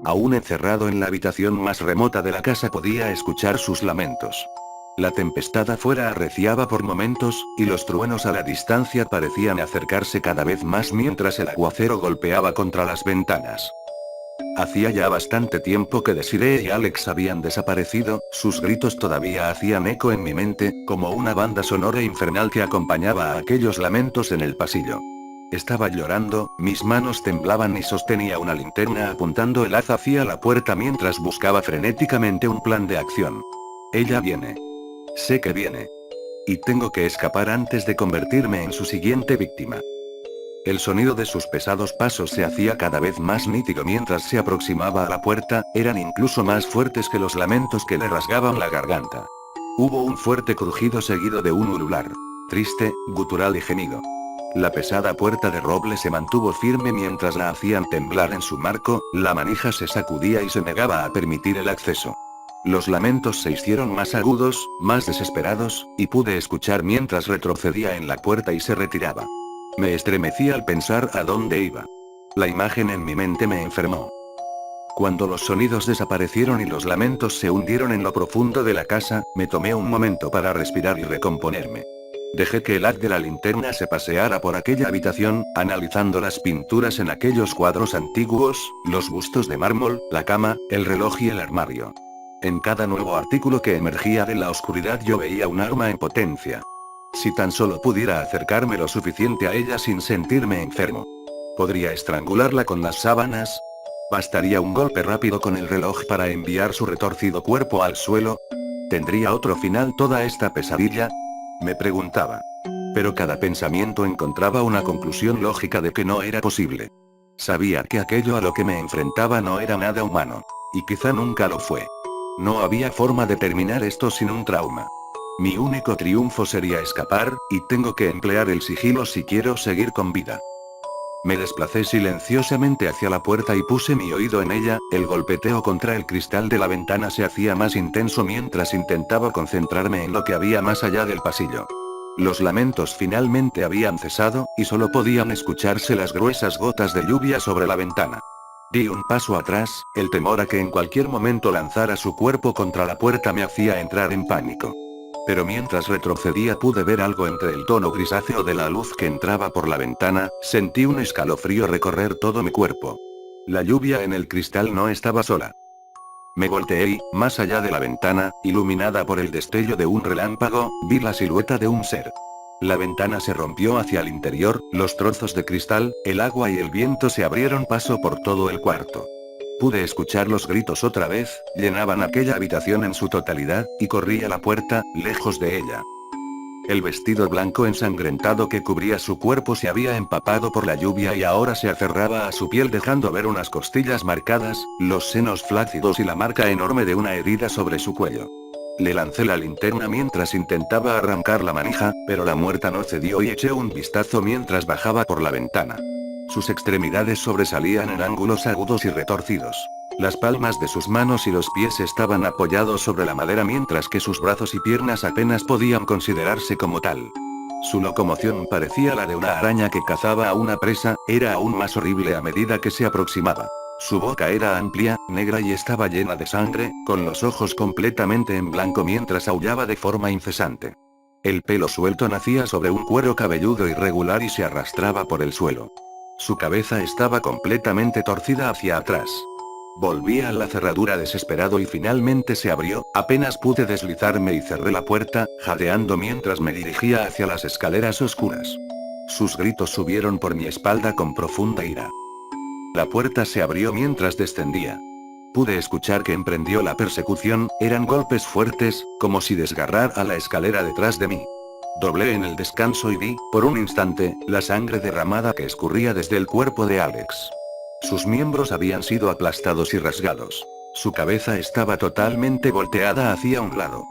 Aún encerrado en la habitación más remota de la casa podía escuchar sus lamentos. La tempestad afuera arreciaba por momentos, y los truenos a la distancia parecían acercarse cada vez más mientras el aguacero golpeaba contra las ventanas. Hacía ya bastante tiempo que Desiree y Alex habían desaparecido, sus gritos todavía hacían eco en mi mente, como una banda sonora infernal que acompañaba a aquellos lamentos en el pasillo. Estaba llorando, mis manos temblaban y sostenía una linterna apuntando el haz hacia la puerta mientras buscaba frenéticamente un plan de acción. Ella viene. Sé que viene. Y tengo que escapar antes de convertirme en su siguiente víctima. El sonido de sus pesados pasos se hacía cada vez más nítido mientras se aproximaba a la puerta, eran incluso más fuertes que los lamentos que le rasgaban la garganta. Hubo un fuerte crujido seguido de un ulular. Triste, gutural y gemido. La pesada puerta de roble se mantuvo firme mientras la hacían temblar en su marco, la manija se sacudía y se negaba a permitir el acceso. Los lamentos se hicieron más agudos, más desesperados, y pude escuchar mientras retrocedía en la puerta y se retiraba. Me estremecí al pensar a dónde iba. La imagen en mi mente me enfermó. Cuando los sonidos desaparecieron y los lamentos se hundieron en lo profundo de la casa, me tomé un momento para respirar y recomponerme. Dejé que el haz de la linterna se paseara por aquella habitación, analizando las pinturas en aquellos cuadros antiguos, los bustos de mármol, la cama, el reloj y el armario. En cada nuevo artículo que emergía de la oscuridad yo veía un arma en potencia. Si tan solo pudiera acercarme lo suficiente a ella sin sentirme enfermo. ¿Podría estrangularla con las sábanas? ¿Bastaría un golpe rápido con el reloj para enviar su retorcido cuerpo al suelo? ¿Tendría otro final toda esta pesadilla? Me preguntaba. Pero cada pensamiento encontraba una conclusión lógica de que no era posible. Sabía que aquello a lo que me enfrentaba no era nada humano. Y quizá nunca lo fue. No había forma de terminar esto sin un trauma. Mi único triunfo sería escapar, y tengo que emplear el sigilo si quiero seguir con vida. Me desplacé silenciosamente hacia la puerta y puse mi oído en ella, el golpeteo contra el cristal de la ventana se hacía más intenso mientras intentaba concentrarme en lo que había más allá del pasillo. Los lamentos finalmente habían cesado, y solo podían escucharse las gruesas gotas de lluvia sobre la ventana. Di un paso atrás, el temor a que en cualquier momento lanzara su cuerpo contra la puerta me hacía entrar en pánico. Pero mientras retrocedía pude ver algo entre el tono grisáceo de la luz que entraba por la ventana, sentí un escalofrío recorrer todo mi cuerpo. La lluvia en el cristal no estaba sola. Me volteé y, más allá de la ventana, iluminada por el destello de un relámpago, vi la silueta de un ser. La ventana se rompió hacia el interior, los trozos de cristal, el agua y el viento se abrieron paso por todo el cuarto. Pude escuchar los gritos otra vez, llenaban aquella habitación en su totalidad, y corrí a la puerta, lejos de ella. El vestido blanco ensangrentado que cubría su cuerpo se había empapado por la lluvia y ahora se aferraba a su piel dejando ver unas costillas marcadas, los senos flácidos y la marca enorme de una herida sobre su cuello. Le lancé la linterna mientras intentaba arrancar la manija, pero la muerta no cedió y eché un vistazo mientras bajaba por la ventana. Sus extremidades sobresalían en ángulos agudos y retorcidos. Las palmas de sus manos y los pies estaban apoyados sobre la madera mientras que sus brazos y piernas apenas podían considerarse como tal. Su locomoción parecía la de una araña que cazaba a una presa, era aún más horrible a medida que se aproximaba. Su boca era amplia, negra y estaba llena de sangre, con los ojos completamente en blanco mientras aullaba de forma incesante. El pelo suelto nacía sobre un cuero cabelludo irregular y se arrastraba por el suelo. Su cabeza estaba completamente torcida hacia atrás. Volví a la cerradura desesperado y finalmente se abrió, apenas pude deslizarme y cerré la puerta, jadeando mientras me dirigía hacia las escaleras oscuras. Sus gritos subieron por mi espalda con profunda ira. La puerta se abrió mientras descendía. Pude escuchar que emprendió la persecución, eran golpes fuertes, como si desgarrara la escalera detrás de mí. Doblé en el descanso y vi, por un instante, la sangre derramada que escurría desde el cuerpo de Alex. Sus miembros habían sido aplastados y rasgados. Su cabeza estaba totalmente volteada hacia un lado.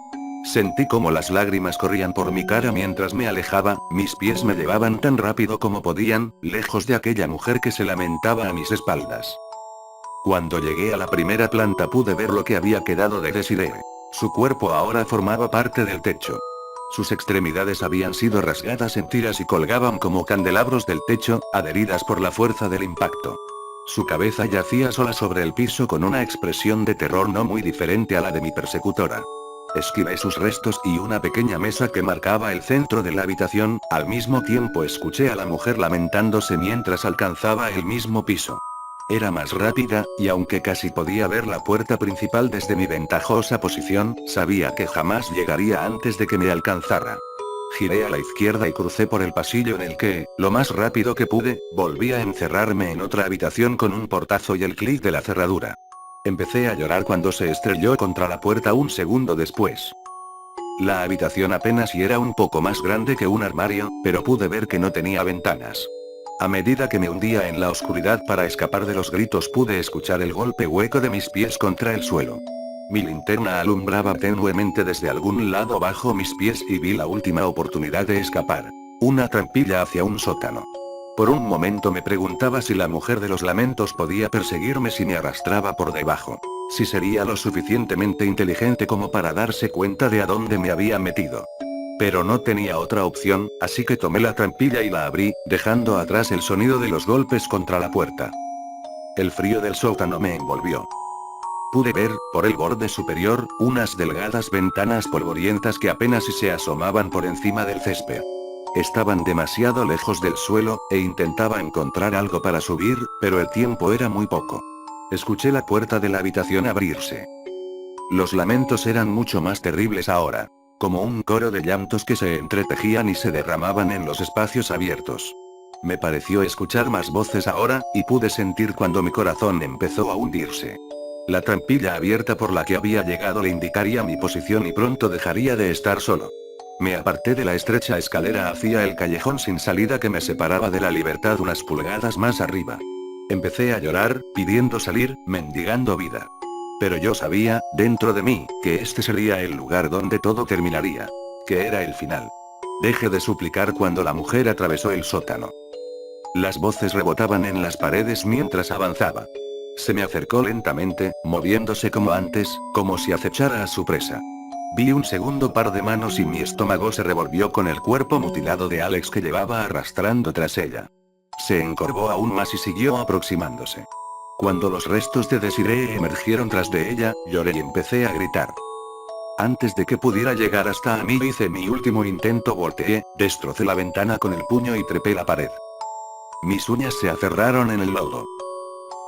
Sentí como las lágrimas corrían por mi cara mientras me alejaba, mis pies me llevaban tan rápido como podían, lejos de aquella mujer que se lamentaba a mis espaldas. Cuando llegué a la primera planta pude ver lo que había quedado de Desiree. Su cuerpo ahora formaba parte del techo. Sus extremidades habían sido rasgadas en tiras y colgaban como candelabros del techo, adheridas por la fuerza del impacto. Su cabeza yacía sola sobre el piso con una expresión de terror no muy diferente a la de mi persecutora. Esquivé sus restos y una pequeña mesa que marcaba el centro de la habitación, al mismo tiempo escuché a la mujer lamentándose mientras alcanzaba el mismo piso. Era más rápida, y aunque casi podía ver la puerta principal desde mi ventajosa posición, sabía que jamás llegaría antes de que me alcanzara. Giré a la izquierda y crucé por el pasillo en el que, lo más rápido que pude, volví a encerrarme en otra habitación con un portazo y el clic de la cerradura. Empecé a llorar cuando se estrelló contra la puerta un segundo después. La habitación apenas y era un poco más grande que un armario, pero pude ver que no tenía ventanas. A medida que me hundía en la oscuridad para escapar de los gritos, pude escuchar el golpe hueco de mis pies contra el suelo. Mi linterna alumbraba tenuemente desde algún lado bajo mis pies y vi la última oportunidad de escapar. Una trampilla hacia un sótano. Por un momento me preguntaba si la mujer de los lamentos podía perseguirme si me arrastraba por debajo. Si sería lo suficientemente inteligente como para darse cuenta de a dónde me había metido. Pero no tenía otra opción, así que tomé la trampilla y la abrí, dejando atrás el sonido de los golpes contra la puerta. El frío del sótano me envolvió. Pude ver, por el borde superior, unas delgadas ventanas polvorientas que apenas si se asomaban por encima del césped. Estaban demasiado lejos del suelo, e intentaba encontrar algo para subir, pero el tiempo era muy poco. Escuché la puerta de la habitación abrirse. Los lamentos eran mucho más terribles ahora. Como un coro de llantos que se entretejían y se derramaban en los espacios abiertos. Me pareció escuchar más voces ahora, y pude sentir cuando mi corazón empezó a hundirse. La trampilla abierta por la que había llegado le indicaría mi posición y pronto dejaría de estar solo. Me aparté de la estrecha escalera hacia el callejón sin salida que me separaba de la libertad unas pulgadas más arriba. Empecé a llorar, pidiendo salir, mendigando vida. Pero yo sabía, dentro de mí, que este sería el lugar donde todo terminaría. Que era el final. Dejé de suplicar cuando la mujer atravesó el sótano. Las voces rebotaban en las paredes mientras avanzaba. Se me acercó lentamente, moviéndose como antes, como si acechara a su presa. Vi un segundo par de manos y mi estómago se revolvió con el cuerpo mutilado de Alex que llevaba arrastrando tras ella. Se encorvó aún más y siguió aproximándose. Cuando los restos de Desiree emergieron tras de ella, lloré y empecé a gritar. Antes de que pudiera llegar hasta mí hice mi último intento, volteé, destrocé la ventana con el puño y trepé la pared. Mis uñas se aferraron en el lodo.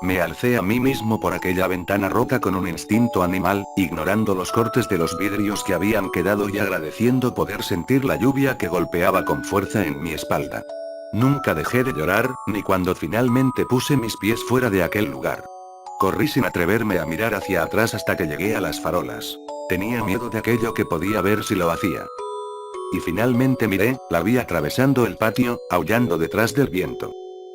Me alcé a mí mismo por aquella ventana rota con un instinto animal, ignorando los cortes de los vidrios que habían quedado y agradeciendo poder sentir la lluvia que golpeaba con fuerza en mi espalda. Nunca dejé de llorar, ni cuando finalmente puse mis pies fuera de aquel lugar. Corrí sin atreverme a mirar hacia atrás hasta que llegué a las farolas. Tenía miedo de aquello que podía ver si lo hacía. Y finalmente miré, la vi atravesando el patio, aullando detrás del viento.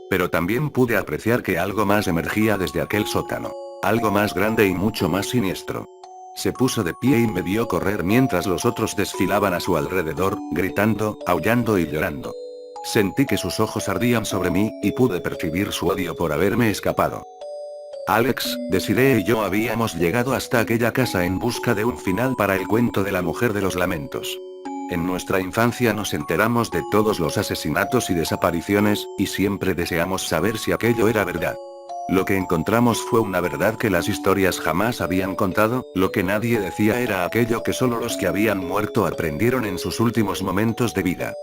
Pero también pude apreciar que algo más emergía desde aquel sótano. Algo más grande y mucho más siniestro. Se puso de pie y me vio correr mientras los otros desfilaban a su alrededor, gritando, aullando y llorando. Sentí que sus ojos ardían sobre mí, y pude percibir su odio por haberme escapado. Alex, Desiree y yo habíamos llegado hasta aquella casa en busca de un final para el cuento de la mujer de los lamentos. En nuestra infancia nos enteramos de todos los asesinatos y desapariciones, y siempre deseamos saber si aquello era verdad. Lo que encontramos fue una verdad que las historias jamás habían contado, lo que nadie decía era aquello que solo los que habían muerto aprendieron en sus últimos momentos de vida.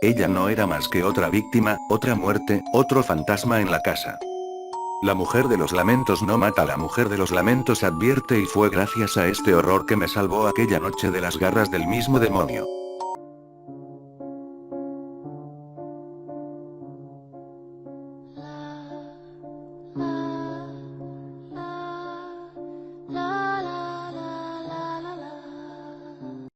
Ella no era más que otra víctima, otra muerte, otro fantasma en la casa. La mujer de los lamentos no mata, la mujer de los lamentos advierte, y fue gracias a este horror que me salvó aquella noche de las garras del mismo demonio.